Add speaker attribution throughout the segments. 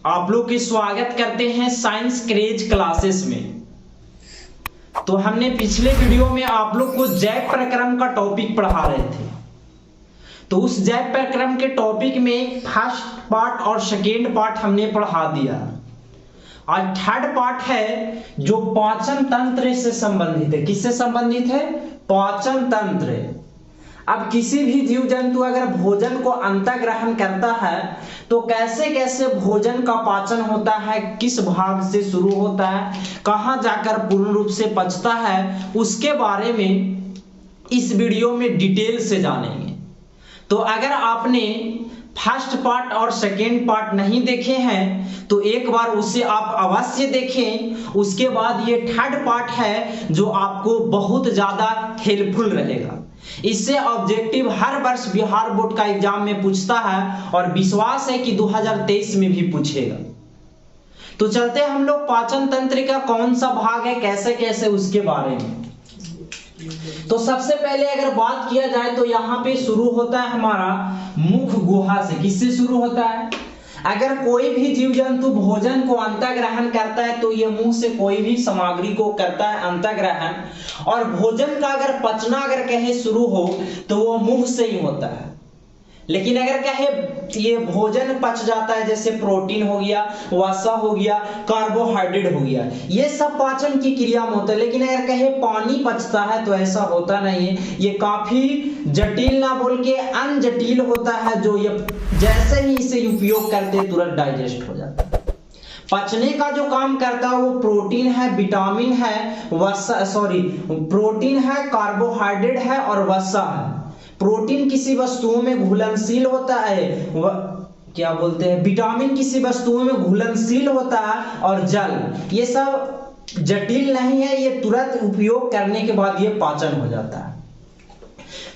Speaker 1: आप लोग की स्वागत करते हैं साइंस क्रेज क्लासेस में। तो हमने पिछले वीडियो में आप लोग को जैव प्रक्रम का टॉपिक पढ़ा रहे थे। तो उस जैव प्रक्रम के टॉपिक में फर्स्ट पार्ट और सेकेंड पार्ट हमने पढ़ा दिया। आज थर्ड पार्ट है जो पाचन तंत्र से संबंधित है। किससे संबंधित है? पाचन तंत्र। अब किसी भी जीव जंतु अगर भोजन को अंतःग्रहण करता है तो कैसे कैसे भोजन का पाचन होता है, किस भाग से शुरू होता है, कहां जाकर पूर्ण रूप से पचता है, उसके बारे में इस वीडियो में डिटेल से जानेंगे। तो अगर आपने फर्स्ट पार्ट और सेकेंड पार्ट नहीं देखे हैं तो एक बार उसे आप अवश्य देखें। उसके बाद ये थर्ड पार्ट है जो आपको बहुत ज्यादा हेल्पफुल रहेगा। इससे ऑब्जेक्टिव हर वर्ष बिहार बोर्ड का एग्जाम में पूछता है और विश्वास है कि 2023 में भी पूछेगा। तो चलते हैं हम लोग पाचन तंत्र का कौन सा भाग है, कैसे कैसे उसके बारे में। तो सबसे पहले अगर बात किया जाए तो यहाँ पे शुरू होता है हमारा मुख गुहा से। किससे शुरू होता है? अगर कोई भी जीव जंतु भोजन को अंतःग्रहण करता है तो ये मुंह से कोई भी सामग्री को करता है अंतःग्रहण, और भोजन का अगर पचना अगर कहे शुरू हो तो वो मुंह से ही होता है। लेकिन अगर कहे ये भोजन पच जाता है, जैसे प्रोटीन हो गया, वसा हो गया, कार्बोहाइड्रेट हो गया, ये सब पाचन की क्रिया में होता है। लेकिन अगर कहे पानी पचता है तो ऐसा होता नहीं है। ये काफी जटिल ना बोल के अनजटिल होता है, जो ये जैसे ही इसे उपयोग करते तुरंत डाइजेस्ट हो जाता है। पचने का जो काम करता है वो प्रोटीन है, विटामिन है, प्रोटीन है, कार्बोहाइड्रेट है और वसा है। प्रोटीन किसी वस्तुओं में घुलनशील होता है, क्या बोलते हैं, विटामिन किसी वस्तुओं में घुलनशील होता है, और जल, ये सब जटिल नहीं है, ये तुरंत उपयोग करने के बाद ये पाचन हो जाता है।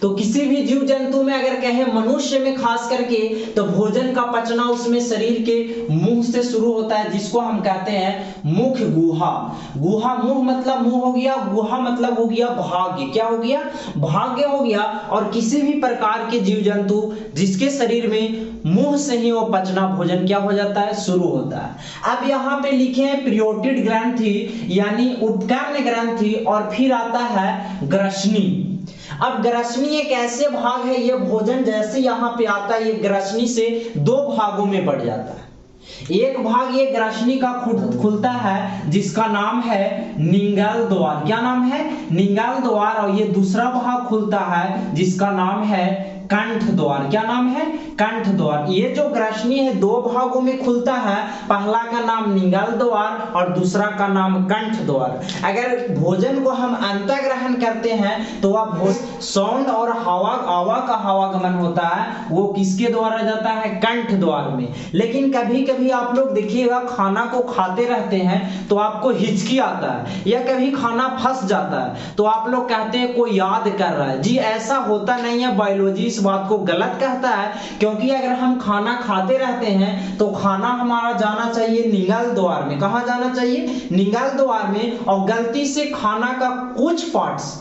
Speaker 1: तो किसी भी जीव जंतु में अगर कहे मनुष्य में खास करके तो भोजन का पचना उसमें शरीर के मुंह से शुरू होता है, जिसको हम कहते हैं मुख गुहा। गुहा मुंह मतलब मुंह हो गया, गुहा मतलब हो गया भाग्य। क्या हो गया? भाग्य हो गया। और किसी भी प्रकार के जीव जंतु जिसके शरीर में मुंह से ही वो पचना भोजन क्या हो जाता है? शुरू होता है। अब यहाँ पे लिखे हैं प्रियोटिड ग्रंथि यानी उत्कर्ण ग्रंथि, और फिर आता है ग्रसनी। अब ग्रसनी एक ऐसे भाग है, ये भोजन जैसे यहाँ पे आता है ये ग्रसनी से दो भागों में बढ़ जाता है। एक भाग ये ग्रसनी का खुलता है जिसका नाम है निंगल द्वार। क्या नाम है? निंगल द्वार। और ये दूसरा भाग खुलता है जिसका नाम है कंठ द्वार। क्या नाम है? कंठ द्वार। ये जो ग्रसनी है दो भागों में खुलता है, पहला का नाम निंगल द्वार और दूसरा का नाम कंठ द्वार। अगर भोजन को हम अंतःग्रहण करते हैं तो वह साउंड और हवा का आवागमन होता है, वो किसके द्वारा जाता है? कंठ द्वार में। लेकिन कभी कभी आप लोग देखिएगा खाना को खाते रहते हैं तो आपको हिचकी आता है या कभी खाना फंस जाता है तो आप लोग कहते हैं कोई याद कर रहा है। जी ऐसा होता नहीं है। बायोलॉजी इस बात को गलत कहता है, क्योंकि अगर हम खाना खाते रहते हैं तो खाना हमारा जाना चाहिए निंगल द्वार में। कहां जाना चाहिए? निंगल द्वार में। और गलती से खाना का कुछ पार्ट्स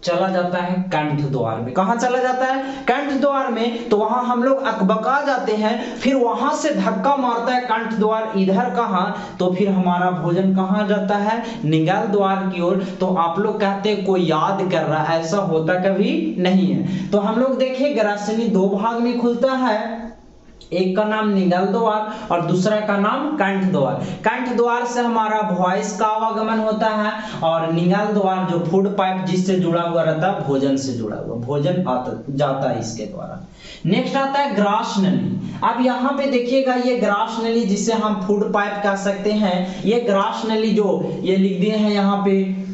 Speaker 1: चला जाता है कंठ द्वार में। कहां चला जाता है? कंठ द्वार में। तो वहां हम लोग अकबका जाते हैं, फिर वहां से धक्का मारता है कंठ द्वार इधर कहां, तो फिर हमारा भोजन कहां जाता है? निंगल द्वार की ओर। तो आप लोग कहते हैं कोई याद कर रहा है, ऐसा होता कभी नहीं है। तो हम लोग देखें ग्रसनी दो भाग में खुलता है, एक का नाम निंगल द्वार और दूसरा का नाम कंठ द्वार। कंठ द्वार से हमारा वॉइस का आवागमन होता है, और निंगल द्वार जो फूड पाइप जिससे जुड़ा हुआ रहता है, भोजन से जुड़ा हुआ, भोजन जाता है इसके द्वारा। नेक्स्ट आता है ग्रास नली। अब यहाँ पे देखिएगा ये ग्रास नली जिसे हम फूड पाइप कह सकते हैं, ये ग्रास नली जो ये लिख दिए हैं यहाँ पे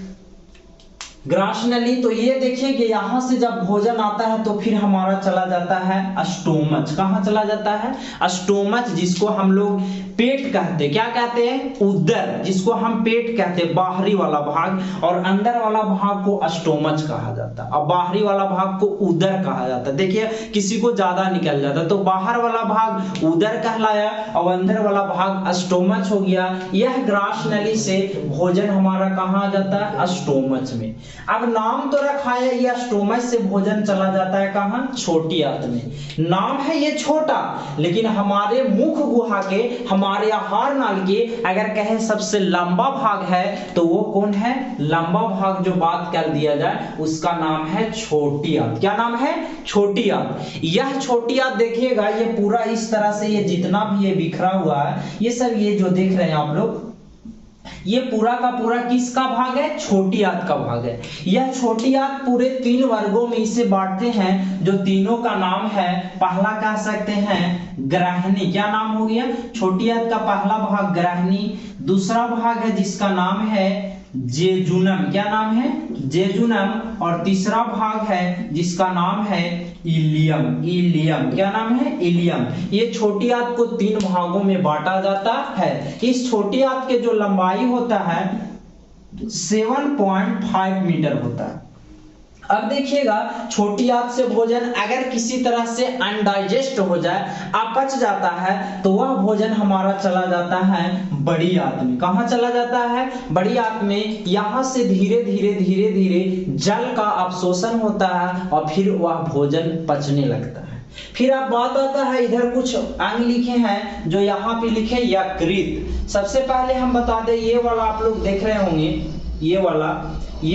Speaker 1: ग्रास नली। तो ये देखिए कि यहाँ से जब भोजन आता है तो फिर हमारा चला जाता है स्टोमच। कहाँ चला जाता है? स्टोमच, जिसको हम लोग पेट कहते हैं। क्या कहते हैं? उदर, जिसको हम पेट कहते हैं, बाहरी वाला भाग, और अंदर वाला भाग को स्टोमच कहा जाता है, और बाहरी वाला भाग को उदर कहा जाता है। देखिए किसी को ज्यादा निकल जाता है तो बाहर वाला भाग उदर कहलाया और अंदर वाला भाग स्टोमच हो गया। यह ग्रास नली से भोजन हमारा कहाँ जाता है? स्टोमच में। अब नाम तो रखा है, यह स्टोमच से भोजन चला जाता है कहाँ, छोटी आंत में। नाम है ये छोटा, लेकिन हमारे मुख गुहा के, हमारे आहार नाल के अगर कहे सबसे लंबा भाग है तो वो कौन है, लंबा भाग जो बात कर दिया जाए उसका नाम है छोटी आंत। क्या नाम है, छोटी आंत। यह छोटी आंत देखिएगा, ये पूरा इस तरह से, ये जितना भी ये बिखरा हुआ है, ये सब ये जो देख रहे हैं आप लोग, ये पूरा का पूरा किसका भाग है, छोटी आंत का भाग है। यह छोटी आंत पूरे 3 वर्गों में इसे बांटते हैं, जो तीनों का नाम है, पहला कह सकते हैं ग्राहनी। क्या नाम हो गया, छोटी आंत का पहला भाग ग्राहनी, दूसरा भाग है जिसका नाम है जेजुनम। क्या नाम है, जेजुनम, और तीसरा भाग है जिसका नाम है इलियम। इलियम, क्या नाम है, इलियम। ये छोटी आंत को 3 भागों में बांटा जाता है। इस छोटी आंत के जो लंबाई होता है 7.5 मीटर होता है। अब देखिएगा, छोटी आंत से भोजन अगर किसी तरह से अनडाइजेस्ट हो जाए, अपच जाता है, तो वह भोजन हमारा चला जाता है बड़ी आंत में। कहां चला जाता है, बड़ी आंत में। यहां से धीरे धीरे धीरे धीरे जल का अवशोषण होता है और फिर वह भोजन पचने लगता है। फिर अब बात आता है, इधर कुछ अंग लिखे हैं जो यहाँ पे लिखे यकृत। सबसे पहले हम बता दें, ये वाला आप लोग देख रहे होंगे, ये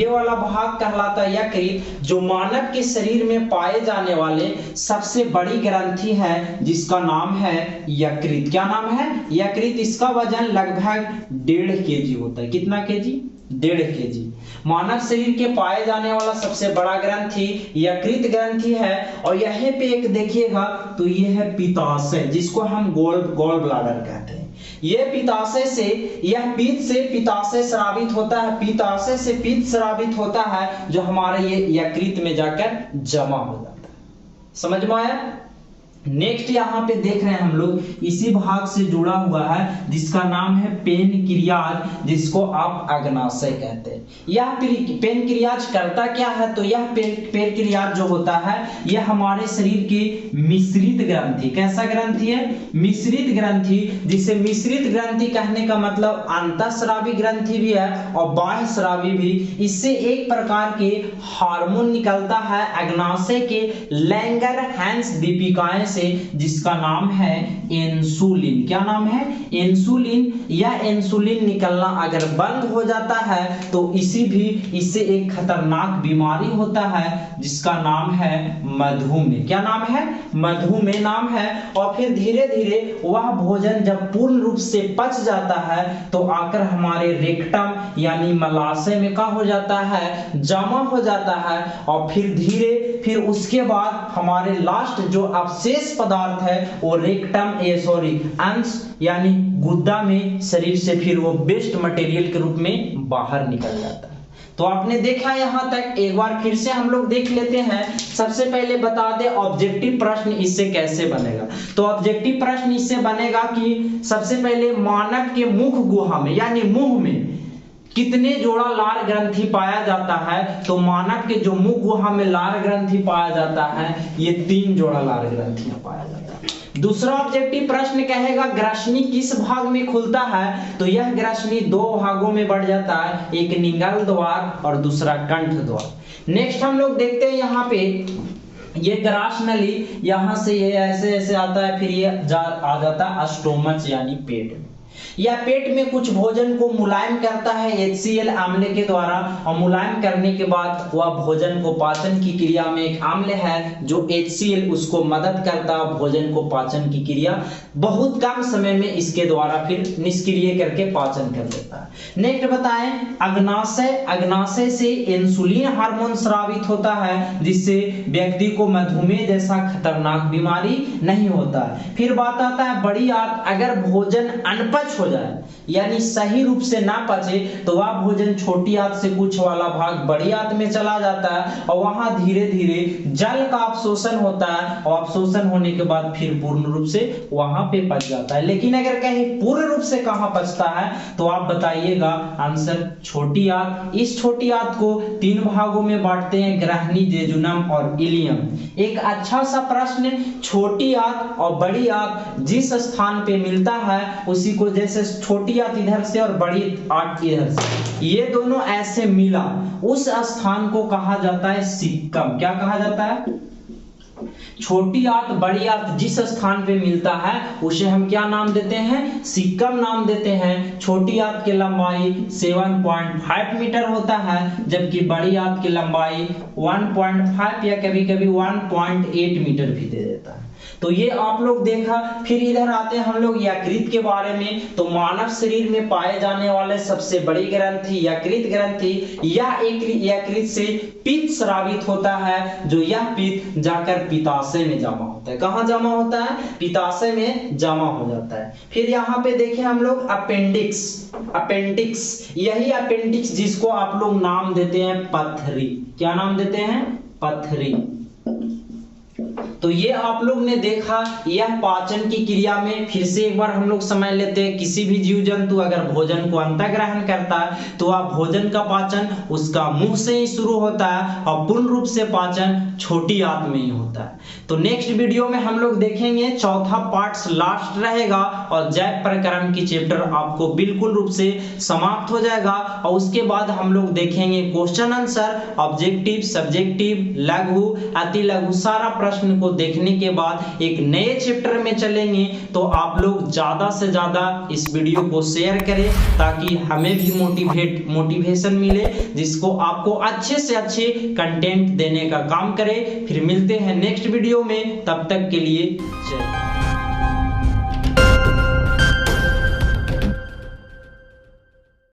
Speaker 1: वाला भाग कहलाता है यकृत, जो मानव के शरीर में पाए जाने वाले सबसे बड़ी ग्रंथि है जिसका नाम है यकृत। क्या नाम है, यकृत। इसका वजन लगभग 1.5 kg होता है। कितना केजी, 1.5 kg। मानव शरीर के पाए जाने वाला सबसे बड़ा ग्रंथि यकृत ग्रंथि है। और यहीं पे एक देखिएगा तो ये है पित्ताशय, जिसको हम गॉल ब्लाडर कहते हैं। ये पित्ताशय से, यह पित्त से पित्ताशय स्रावित होता है, पित्ताशय से पित्त स्रावित होता है, जो हमारे ये यकृत में जाकर जमा हो जाता है। समझ में आया। नेक्स्ट यहाँ पे देख रहे हैं हम लोग, इसी भाग से जुड़ा हुआ है जिसका नाम है पेनक्रियाज, जिसको आप अग्नाशय कहते हैं। यह पेनक्रियाज करता क्या है, तो यह पेनक्रियाज जो होता है यह हमारे शरीर की मिश्रित ग्रंथि, कैसा ग्रंथि है, मिश्रित ग्रंथि, जिसे मिश्रित ग्रंथि कहने का मतलब अंतःस्रावी ग्रंथि भी है और बाह्य स्रावी भी। इससे एक प्रकार के हार्मोन निकलता है अग्नाशय के लैंगरहैंस दीपिकाएं से, जिसका नाम है इंसुलिन। क्या नाम है, इंसुलिन। यह इंसुलिन निकलना अगर बंद हो जाता है तो इससे एक खतरनाक बीमारी होता है जिसका नाम है मधुमेह। क्या नाम है, मधुमेह नाम है। और फिर धीरे धीरे वह भोजन जब पूर्ण रूप से पच जाता है तो आकर हमारे रेक्टम यानी मलाशय में क्या हो जाता है, जमा हो जाता है। और फिर उसके बाद हमारे लास्ट जो अवशेष पदार्थ है वो रेक्टम अंश यानी गुद्दा में शरीर से फिर वो वेस्ट मटेरियल के रूप में बाहर निकल जाता है। तो आपने देखा यहां तक, एक बार फिर से हम लोग देख लेते हैं। सबसे पहले बता दें ऑब्जेक्टिव प्रश्न इससे कैसे बनेगा। तो ऑब्जेक्टिव प्रश्न इससे बनेगा कि सबसे पहले मानव के मुख गुहा में यानी मुंह में कितने जोड़ा लार ग्रंथि पाया जाता है, तो मानव के जो मुख गुहा में लार ग्रंथि पाया जाता है ये 3 जोड़ा लार ग्रंथियां पाया जाता है। दूसरा ऑब्जेक्टिव प्रश्न कहेगा ग्रसनी किस भाग में खुलता है, तो यह ग्रसनी 2 भागों में बढ़ जाता है, एक निगल द्वार और दूसरा कंठ द्वार। नेक्स्ट हम लोग देखते हैं यहाँ पे ये ग्रास नली, यहां से ये ऐसे ऐसे आता है, फिर ये आ जाता है स्टोमच यानी पेट में। यह पेट में कुछ भोजन को मुलायम करता है HCl आम्ल के द्वारा, और मुलायम करने के बाद वह भोजन को पाचन की क्रिया में एक आम्ल है जो HCl उसको मदद करता है भोजन को पाचन की क्रिया बहुत कम समय में इसके द्वारा फिर निष्क्रिय करके पाचन कर देता है। नेक्स्ट बताएं अग्नाशय से इंसुलिन हार्मोन स्रावित होता है, जिससे व्यक्ति को मधुमेह जैसा खतरनाक बीमारी नहीं होता है। फिर बात आता है बड़ी आंत, अगर भोजन अनपच हो जाए यानी सही रूप से ना पचे तो वह भोजन छोटी आंत से कुछ वाला भाग बड़ी आंत में चला जाता है और वहां धीरे धीरे जल का अवशोषण होता है और अवशोषण होने के बाद फिर पूर्ण रूप से वहां पे पच जाता है। लेकिन अगर कहीं पूर्ण रूप से कहां पचता है तो आप बताइएगा आंसर छोटी आंत। इस छोटी आंत को 3 भागों में बांटते हैं, ग्रहणी, जेजुनम और इलियम। एक अच्छा सा प्रश्न, छोटी आंत और बड़ी आंत जिस स्थान पे मिलता है उसी को, जैसे छोटी छोटी आंत इधर से और बड़ी आंत इधर से, ये दोनों ऐसे मिला, उस स्थान को कहा जाता है सिक्कम। क्या कहा जाता है? छोटी आंत बड़ी आंत जिस स्थान पे मिलता है उसे हम क्या नाम देते हैं? सिक्कम नाम देते हैं। छोटी आंत की लंबाई 7.5 मीटर होता है, जबकि बड़ी आंत की लंबाई 1.5 या कभी कभी 1.8 मीटर भी दे देता है। तो ये आप लोग देखा। फिर इधर आते हैं हम लोग यकृत के बारे में। तो मानव शरीर में पाए जाने वाले सबसे बड़ी ग्रंथि यकृत ग्रंथि, यह एक यकृत से पित्त स्रावित होता है, जो यह पित्त जाकर पित्ताशय में जमा होता है। कहाँ जमा होता है? पित्ताशय में जमा हो जाता है। फिर यहाँ पे देखें हम लोग अपेंडिक्स। अपेंडिक्स, यही अपेंडिक्स जिसको आप लोग नाम देते हैं पथरी। क्या नाम देते हैं? पथरी। तो ये आप लोग ने देखा, यह पाचन की क्रिया में फिर से एक बार हम लोग समझ लेते हैं। किसी भी जीव जंतु अगर भोजन को अंतःग्रहण करता है तो वह भोजन का पाचन उसका मुंह से ही शुरू होता है और पूर्ण रूप से पाचन छोटी आंत में ही होता है। तो नेक्स्ट वीडियो में हम लोग देखेंगे, चौथा पार्ट लास्ट रहेगा और जैव प्रकरण की चैप्टर आपको बिल्कुल रूप से समाप्त हो जाएगा। और उसके बाद हम लोग देखेंगे क्वेश्चन आंसर, ऑब्जेक्टिव, सब्जेक्टिव, लघु, अति लघु, सारा प्रश्न को देखने के बाद एक नए चैप्टर में चलेंगे। तो आप लोग ज्यादा से ज्यादा इस वीडियो को शेयर करें ताकि हमें भी मोटिवेशन मिले, जिसको आपको अच्छे से अच्छे कंटेंट देने का काम करे। फिर मिलते हैं नेक्स्ट वीडियो में, तब तक के लिए जय।